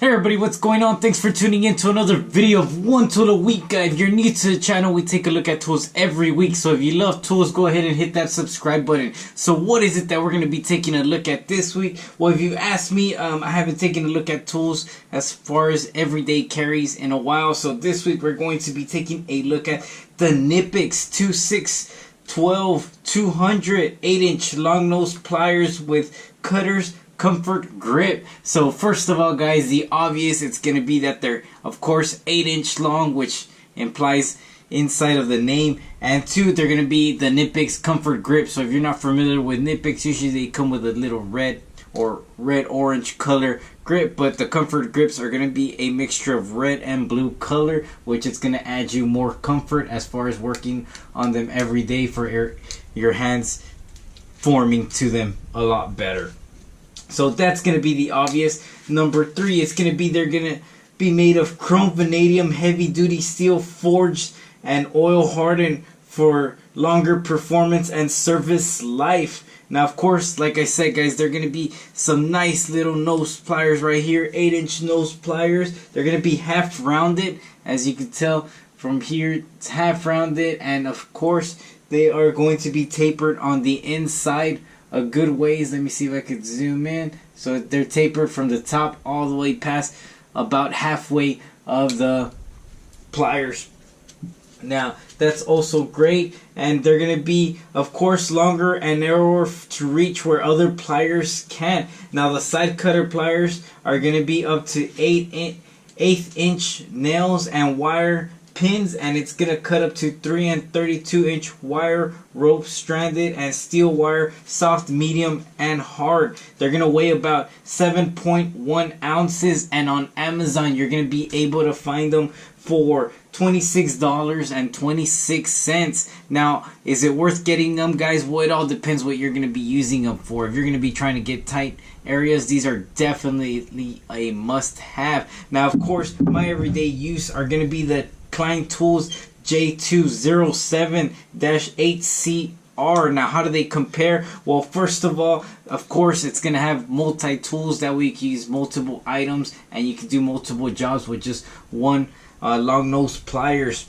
Hey everybody, what's going on? Thanks for tuning in to another video of One Tool a Week. If you're new to the channel, we take a look at tools every week. So if you love tools, go ahead and hit that subscribe button. So what is it that we're going to be taking a look at this week? Well, if you ask me, I haven't taken a look at tools as far as everyday carries in a while. So this week we're going to be taking a look at the Knipex 2612 200 8-inch long nose pliers with cutters comfort grip. So first of all, guys, the obvious, it's going to be that they're of course 8-inch long, which implies inside of the name, and two, they're going to be the Knipex comfort grip. So if you're not familiar with Knipex, usually they come with a little red or red-orange color grip, but the comfort grips are going to be a mixture of red and blue color, which is going to add you more comfort as far as working on them every day for your hands forming to them a lot better. So that's going to be the obvious. Number three, it's going to be they're going to be made of chrome vanadium heavy duty steel forged and oil hardened for longer performance and service life. Now, of course, like I said, guys, they're going to be some nice little nose pliers right here, 8-inch nose pliers. They're going to be half rounded, as you can tell from here. It's half rounded, and of course, they are going to be tapered on the inside a good ways. Let me see if I could zoom in. So they're tapered from the top all the way past about halfway of the pliers. Now that's also great, and they're going to be of course longer and narrower to reach where other pliers can't. Now the side cutter pliers are going to be up to 8-inch nails and wire pins, and it's going to cut up to 3 and 32-inch wire, rope stranded and steel wire, soft, medium and hard. They're going to weigh about 7.1 ounces, and on Amazon you're going to be able to find them for $26.26. Now, is it worth getting them, guys? Well, it all depends what you're going to be using them for. If you're going to be trying to get tight areas, these are definitely a must-have. Now, of course, my everyday use are going to be the Klein Tools J207-8CR. Now, how do they compare? Well, first of all, of course, it's going to have multi-tools. That way you can use multiple items and you can do multiple jobs with just one long nose pliers.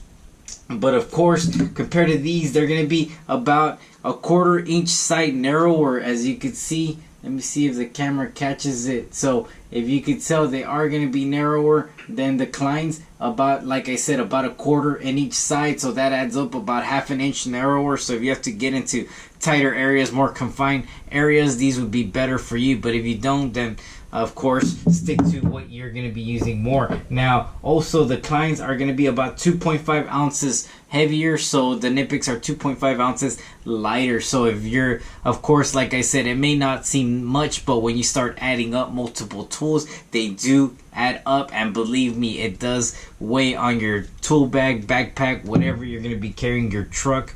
But of course, compared to these, they're going to be about a 1/4 inch side narrower, as you can see. Let me see if the camera catches it. So if you could tell, they are going to be narrower than the Kleins, about, like I said, about a 1/4 in each side. So that adds up about 1/2 inch narrower. So if you have to get into tighter areas, more confined areas, these would be better for you. But if you don't, then of course stick to what you're going to be using more. Now also the Kleins are going to be about 2.5 ounces heavier, so the Knipex are 2.5 ounces lighter. So if you're, of course, like I said, it may not seem much, but when you start adding up multiple tools, they do add up, and believe me, it does weigh on your tool bag, backpack, whatever you're going to be carrying, your truck.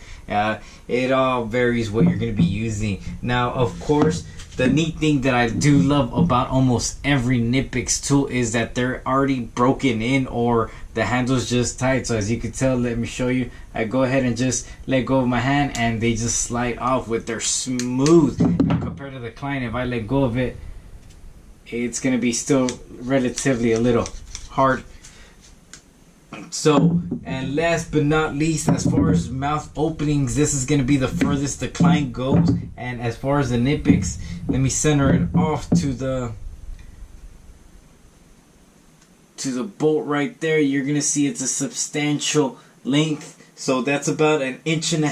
It all varies what you're going to be using. Now, of course, the neat thing that I do love about almost every Knipex tool is that they're already broken in, or the handle's just tight. So as you can tell, let me show you. I go ahead and just let go of my hand and they just slide off with their smooth. Compared to the Klein, if I let go of it, it's going to be still relatively a little hard. So, and last but not least, as far as mouth openings, this is going to be the furthest the Klein goes. And as far as the Knipex, let me center it off to the bolt right there. You're going to see it's a substantial length. So that's about 1.5 inches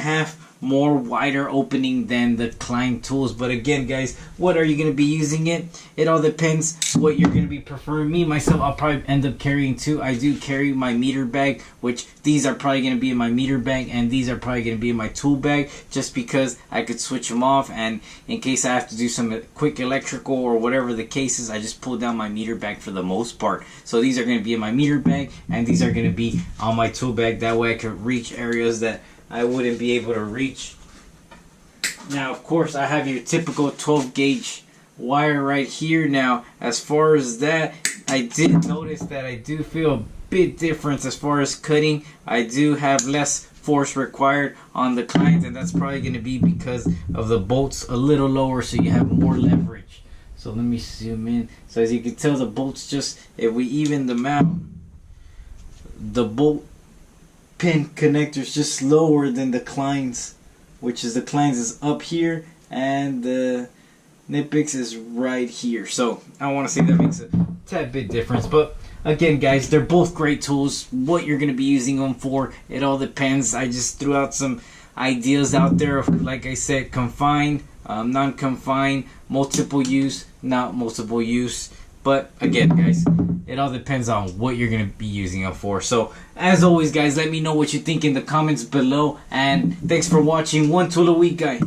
more wider opening than the Klein tools. But again, guys, what are you going to be using it? It all depends what you're going to be preferring. Me, myself, I'll probably end up carrying two. I do carry my meter bag, which these are probably going to be in my meter bag, and these are probably going to be in my tool bag, just because I could switch them off, and in case I have to do some quick electrical or whatever the case is, I just pull down my meter bag for the most part. So these are going to be in my meter bag, and these are going to be on my tool bag. That way I can reach areas that I wouldn't be able to reach. Now, of course, I have your typical 12 gauge wire right here. Now, as far as that, I did notice that I do feel a bit difference as far as cutting. I do have less force required on the Kleins, and that's probably going to be because of the bolts a little lower, so you have more leverage. So let me zoom in. So as you can tell, the bolts just, if we even them out, the bolt pin connector's just lower than the Klein's, which is the Klein's is up here and the Knipex is right here. So I want to say that makes a tad bit difference, but again guys, they're both great tools. What you're going to be using them for, it all depends. I just threw out some ideas out there of, like I said, confined, non-confined, multiple use, not multiple use. But again guys, it all depends on what you're going to be using them for. So as always guys, let me know what you think in the comments below, and thanks for watching. One tool a week, guy.